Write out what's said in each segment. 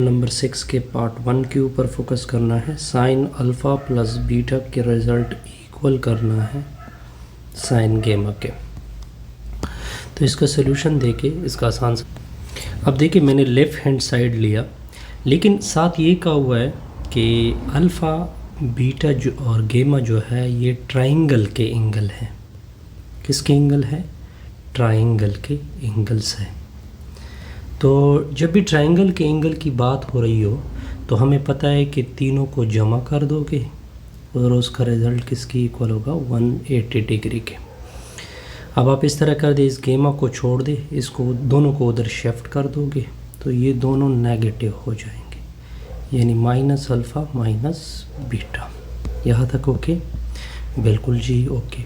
Number 6 के part 1 के ऊपर फोकस करना है। साइन अल्फ़ा प्लस बीटा के रिज़ल्ट इक्वल करना है साइन गेमा के। तो इसका सोल्यूशन देके इसका आसान अब देखिए मैंने लेफ़्ट हैंड साइड लिया, लेकिन साथ ये कहा हुआ है कि अल्फ़ा बीटा जो और गेमा जो है ये ट्राइंगल के एंगल है। किसके एंगल है? ट्राइंगल के एंगल्स है। तो जब भी ट्रायंगल के एंगल की बात हो रही हो तो हमें पता है कि तीनों को जमा कर दोगे और उसका रिज़ल्ट किसकी इक्वल होगा? 180 डिग्री के। अब आप इस तरह कर दे, इस गेमा को छोड़ दे, इसको दोनों को उधर शिफ्ट कर दोगे तो ये दोनों नेगेटिव हो जाएंगे, यानी माइनस अल्फ़ा माइनस बीटा। यहाँ तक ओके? बिल्कुल जी ओके।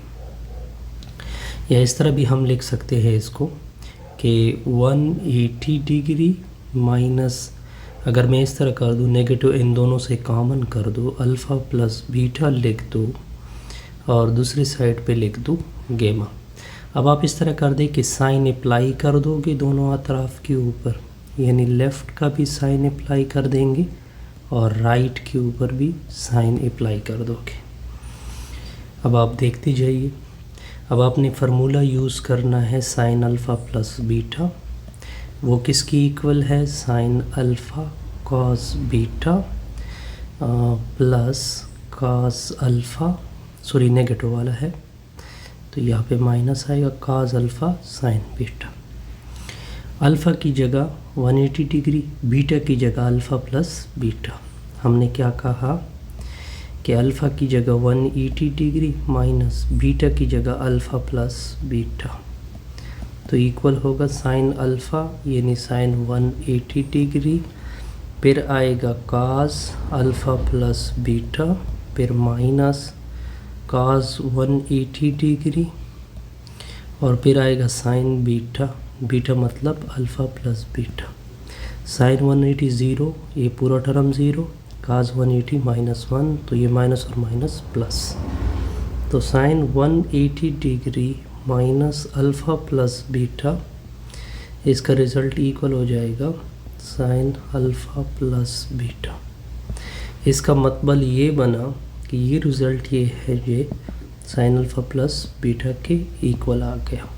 या इस तरह भी हम लिख सकते हैं इसको कि 180 डिग्री माइनस, अगर मैं इस तरह कर दूँ नेगेटिव इन दोनों से कॉमन कर दूँ, अल्फ़ा प्लस बीटा लिख दूँ और दूसरी साइड पे लिख दूँ गेमा। अब आप इस तरह कर दें कि साइन अप्लाई कर दोगे दोनों अतराफ़ के ऊपर, यानी लेफ़्ट का भी साइन अप्लाई कर देंगे और राइट के ऊपर भी साइन अप्लाई कर दोगे। अब आप देखते जाइए। अब आपने फार्मूला यूज़ करना है साइन अल्फ़ा प्लस बीटा, वो किसकी इक्वल है? Sine alpha cos beta plus cos alpha, sorry negative वाला है तो यहाँ पे माइनस आएगा, cos alpha sine beta. Alpha की जगह 180 डिग्री, बीटा की जगह अल्फ़ा प्लस बीटा। हमने क्या कहा कि अल्फ़ा की जगह 180 डिग्री माइनस बीटा की जगह अल्फ़ा प्लस बीटा, तो इक्वल होगा साइन अल्फ़ा यानी साइन 180 डिग्री, फिर आएगा कास अल्फ़ा प्लस बीटा, फिर माइनस कास 180 डिग्री और फिर आएगा साइन बीटा, बीटा मतलब alpha plus beta. Sine 180 zero, ये पूरा टर्म ज़ीरो, काज 180 माइनस 1, तो ये माइनस और माइनस प्लस, तो sine 180 degree minus alpha plus beta, इसका रिज़ल्ट इक्वल हो जाएगा साइन अल्फ़ा प्लस बीटा। इसका मतलब ये बना कि ये रिज़ल्ट ये है, ये साइन अल्फ़ा प्लस बीटा के इक्वल आ गया,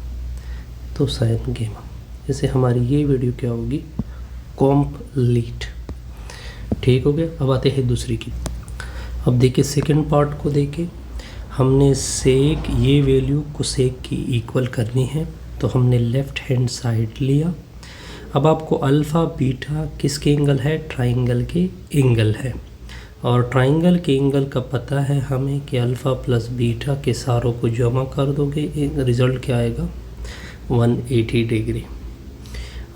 तो साइन गेमा। जैसे हमारी ये वीडियो क्या होगी? कॉम्प्लीट। ठीक हो गया। अब आते हैं दूसरी की। अब देखिए सेकंड पार्ट को देखें, हमने सेक ये वैल्यू को सेक की इक्वल करनी है, तो हमने लेफ़्ट हैंड साइड लिया। अब आपको अल्फ़ा बीटा किसके एंगल है? ट्राइंगल के एंगल है, और ट्राइंगल के एंगल का पता है हमें कि अल्फ़ा प्लस बीटा के सारों को जमा कर दोगे, रिज़ल्ट क्या आएगा? 180 डिग्री।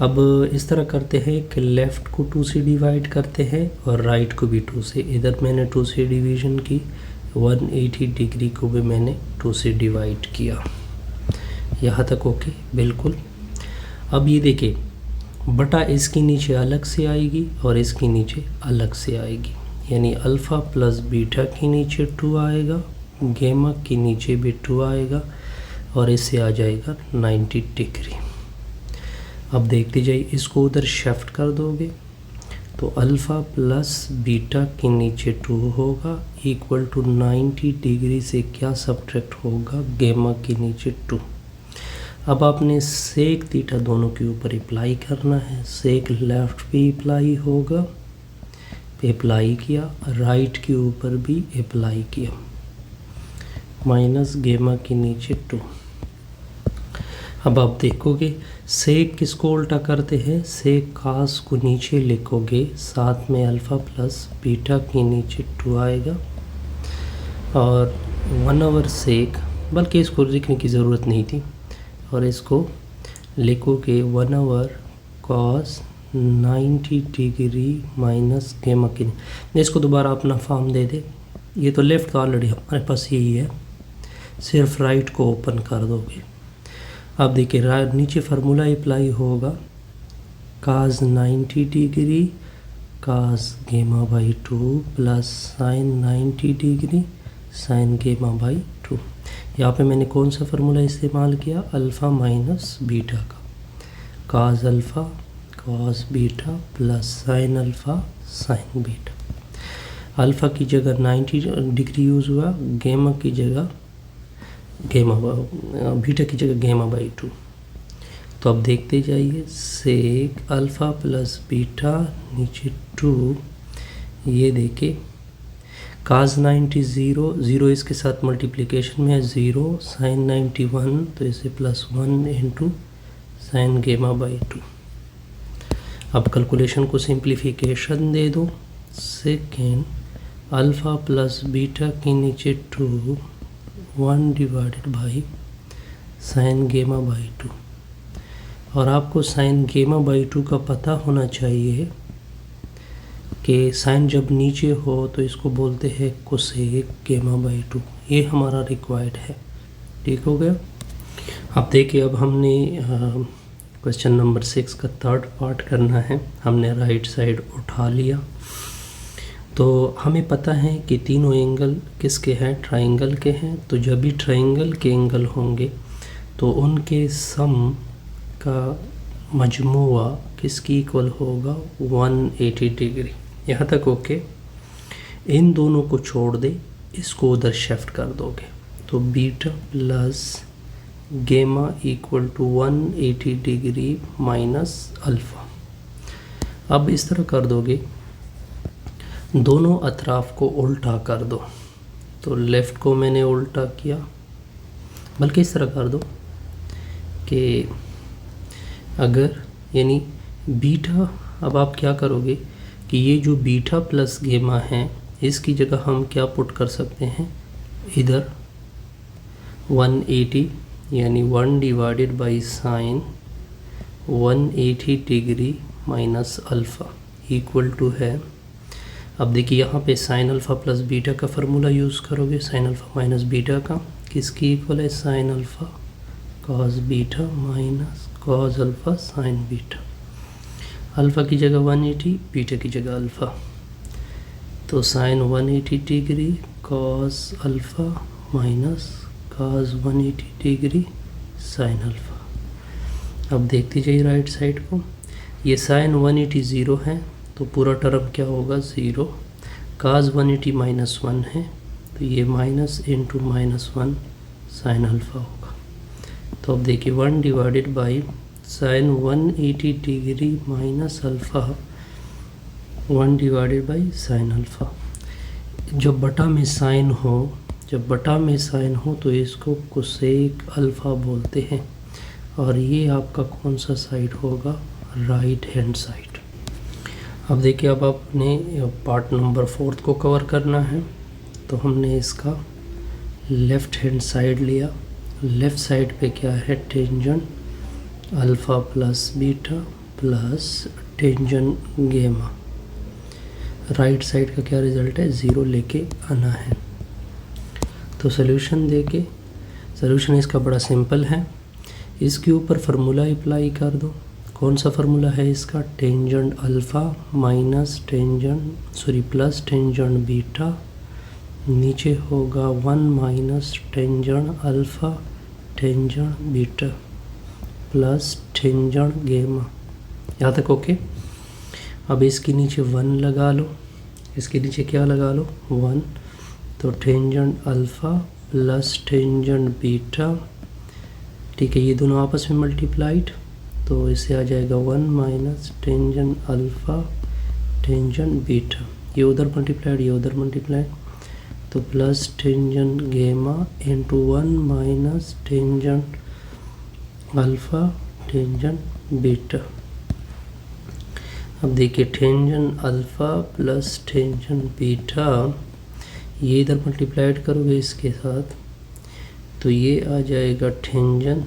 अब इस तरह करते हैं कि लेफ़्ट को 2 से डिवाइड करते हैं और राइट को भी 2 से। इधर मैंने 2 से डिवीज़न की, 180 डिग्री को भी मैंने 2 से डिवाइड किया। यहाँ तक ओके? बिल्कुल। अब ये देखिए, बटा इसके नीचे अलग से आएगी और इसके नीचे अलग से आएगी, यानी अल्फ़ा प्लस बीटा के नीचे 2 आएगा, गेमा के नीचे भी 2 आएगा और इससे आ जाएगा 90 डिग्री। अब देखते जाइए, इसको उधर शिफ्ट कर दोगे तो अल्फ़ा प्लस बीटा के नीचे 2 होगा इक्वल टू 90 डिग्री से क्या सब्ट्रैक्ट होगा? गेमा के नीचे 2। अब आपने सेक थीटा दोनों के ऊपर अप्लाई करना है। सेक लेफ़्ट पे अप्लाई होगा, अप्लाई किया, राइट के ऊपर भी अप्लाई किया, माइनस गेमा के नीचे 2। अब आप देखोगे सेक किसको उल्टा करते हैं? सेक कास को नीचे लिखोगे, साथ में अल्फ़ा प्लस बीटा के नीचे 2 आएगा और 1 ओवर सेक, बल्कि इसको लिखने की ज़रूरत नहीं थी, और इसको लिखोगे 1 ओवर कॉस 90 डिग्री माइनस गेमा के। इसको दोबारा अपना फॉर्म दे दे, ये तो लेफ़्ट का ऑलरेडी हमारे पास यही है, सिर्फ राइट को ओपन कर दोगे। अब देखिए नीचे फार्मूला अप्लाई होगा, काज 90 डिग्री काज गेमा by 2 plus sign 90 degree sine गेमा बाई 2। यहाँ पे मैंने कौन सा फार्मूला इस्तेमाल किया? अल्फ़ा माइनस बीटा का, काज alpha cos beta plus sine alpha sine beta. Alpha की जगह 90 डिग्री यूज़ हुआ, गेमा की जगह बीटा की जगह गेमा बाई 2। तो अब देखते जाइए, सेक अल्फ़ा प्लस बीटा नीचे 2, ये देखिए काज 90 0 इसके साथ मल्टीप्लिकेशन में है 0, साइन 91 तो इसे +1 इंटू साइन गेमा बाई 2। अब कैलकुलेशन को सिंप्लीफिकेशन दे दो, सेकेंड अल्फ़ा प्लस बीटा के नीचे 2 1 डिवाइडेड बाई साइन गेमा बाई 2। और आपको साइन गेमा बाई 2 का पता होना चाहिए कि साइन जब नीचे हो तो इसको बोलते हैं कोसेक गेमा बाई 2। ये हमारा रिक्वायर्ड है। ठीक हो गया। अब देखिए, अब हमने क्वेश्चन नंबर 6 का थर्ड पार्ट करना है। हमने राइट साइड उठा लिया, तो हमें पता है कि तीनों एंगल किसके हैं, ट्राइंगल के हैं। तो जब भी ट्राइंगल के एंगल होंगे तो उनके सम का मजमुआ किसकी इक्वल होगा, 180 डिग्री। यहाँ तक ओके। इन दोनों को छोड़ दे, इसको उधर शिफ्ट कर दोगे तो beta plus gamma equal to 180 degree minus alpha. अब इस तरह कर दोगे, दोनों अतराफ को उल्टा कर दो। तो लेफ़्ट को मैंने उल्टा किया, बल्कि इस तरह कर दो कि अगर यानी बीटा, अब आप क्या करोगे कि ये जो बीटा प्लस गेमा है इसकी जगह हम क्या पुट कर सकते हैं, इधर 180 यानी 1 divided by sine 180 degree minus alpha equal to है। अब देखिए यहाँ पे साइन अल्फ़ा प्लस बीटा का फार्मूला यूज़ करोगे, साइन अल्फ़ा माइनस बीटा का किसकी इक्वल है, sine alpha cos beta minus cos alpha sine beta. Alpha की जगह 180, बीटा की जगह अल्फ़ा, तो sine 180 degree cos alpha minus cos 180 degree sine alpha. अब देखते जाइए राइट साइड को, ये साइन 180 0 है तो पूरा टर्म क्या होगा, 0। कॉस 180 -1 है तो ये माइनस इंटू -1 साइन अल्फ़ा होगा। तो अब देखिए 1 divided by sine 180 degree minus alpha 1 divided by sine alpha. जब बटा में साइन हो तो इसको कोसेक अल्फ़ा बोलते हैं, और ये आपका कौन सा साइड होगा, राइट हैंड साइड। अब देखिए, अब आपने पार्ट नंबर 4 को कवर करना है। तो हमने इसका लेफ़्ट हैंड साइड लिया। लेफ़्ट साइड पे क्या है, tangent alpha plus beta plus tangent गेमा। राइट साइड का क्या रिज़ल्ट है, 0 लेके आना है। तो सॉल्यूशन देके, सॉल्यूशन इसका बड़ा सिंपल है। इसके ऊपर फार्मूला अप्लाई कर दो। कौन सा फार्मूला है इसका, tangent alpha minus plus tangent beta, नीचे होगा 1 minus tangent alpha tangent beta plus tangent गेमा। यहाँ तक ओके। अब इसके नीचे 1 लगा लो, इसके नीचे क्या लगा लो, 1। तो tangent alpha plus tangent beta, ठीक है, ये दोनों आपस में मल्टीप्लाइड, तो इससे आ जाएगा 1 minus tangent alpha tangent beta. ये उधर मल्टीप्लाइड, ये उधर मल्टीप्लाइड, तो प्लस टेंजेंट गेमा into 1 minus tangent alpha tangent beta. अब देखिए tangent alpha plus tangent beta, ये इधर मल्टीप्लाइड करोगे इसके साथ तो ये आ जाएगा टेंजेंट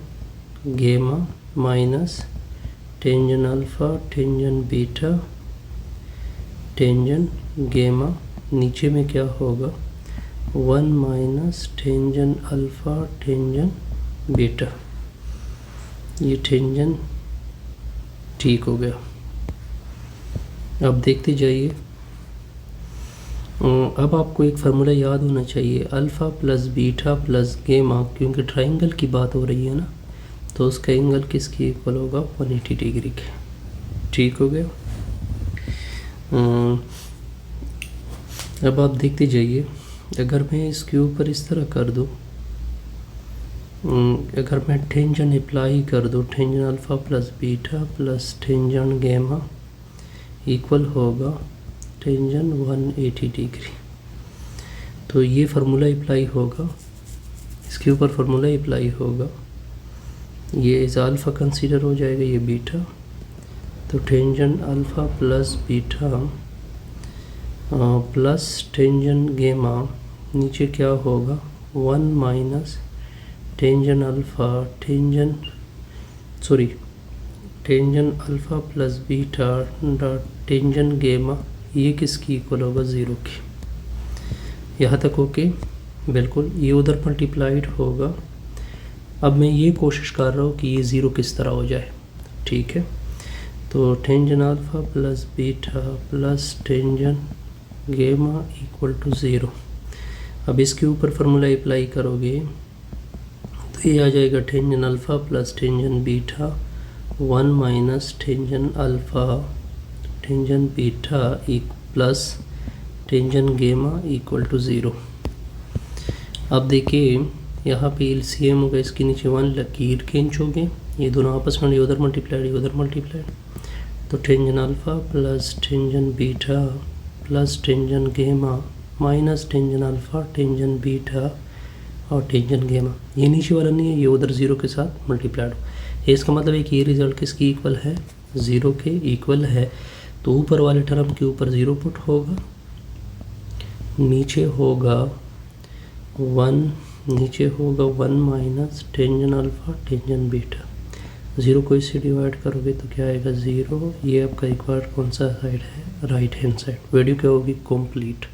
गेमा minus tangent alpha tangent beta tangent गेमा। नीचे में क्या होगा, 1 minus tangent alpha tangent beta. ये टेंजेंट ठीक हो गया। अब देखते जाइए, अब आपको एक फार्मूला याद होना चाहिए, अल्फ़ा प्लस बीटा प्लस गेमा, क्योंकि ट्राइंगल की बात हो रही है ना, तो उसका एंगल किसकी इक्वल होगा, 180 डिग्री के। ठीक हो गया। अब आप देखते जाइए, अगर मैं इसके ऊपर इस तरह कर दूँ, अगर मैं टेंजेंट अप्लाई कर दूँ, tangent alpha plus beta plus tangent gamma equal होगा टेंजेंट 180 डिग्री। तो ये फार्मूला अप्लाई होगा, इसके ऊपर फार्मूला अप्लाई होगा, ये एज अल्फ़ा कंसीडर हो जाएगा, ये बीटा। तो tangent alpha plus beta plus tangent gamma नीचे क्या होगा 1 minus tangent alpha tangent alpha plus beta dot tangent gamma, ये किसकी इक्वल होगा 0 की। यहाँ तक ओके बिल्कुल। ये उधर मल्टीप्लाइड होगा। अब मैं ये कोशिश कर रहा हूँ कि ये 0 किस तरह हो जाए, ठीक है। तो tangent alpha plus beta plus tangent gamma equal to 0। अब इसके ऊपर फार्मूला अप्लाई करोगे तो ये आ जाएगा tangent alpha plus tangent beta 1 minus tangent alpha tangent beta plus tangent gamma equal to 0। अब देखिए यहाँ पे एलसीएम होगा, इसके नीचे 1 लकीर खींचोगे, ये दोनों आपस में उधर मल्टीप्लाइड, तो tangent alpha plus tangent beta plus tangent gamma minus tangent alpha tangent beta और टेंजेंट गैमा, ये नीचे वाला नहीं है, ये उधर 0 के साथ मल्टीप्लाइड हो। इसका मतलब है कि ये रिज़ल्ट किसकी इक्वल है, 0 के इक्वल है। तो ऊपर वाले टर्म के ऊपर 0 पुट होगा, नीचे होगा 1 minus tangent alpha tangent beta. 0 को इससे डिवाइड करोगे तो क्या आएगा 0। ये आपका रिक्वायर्ड कौन सा साइड है, राइट हैंड साइड। वीडियो क्या होगी कंप्लीट।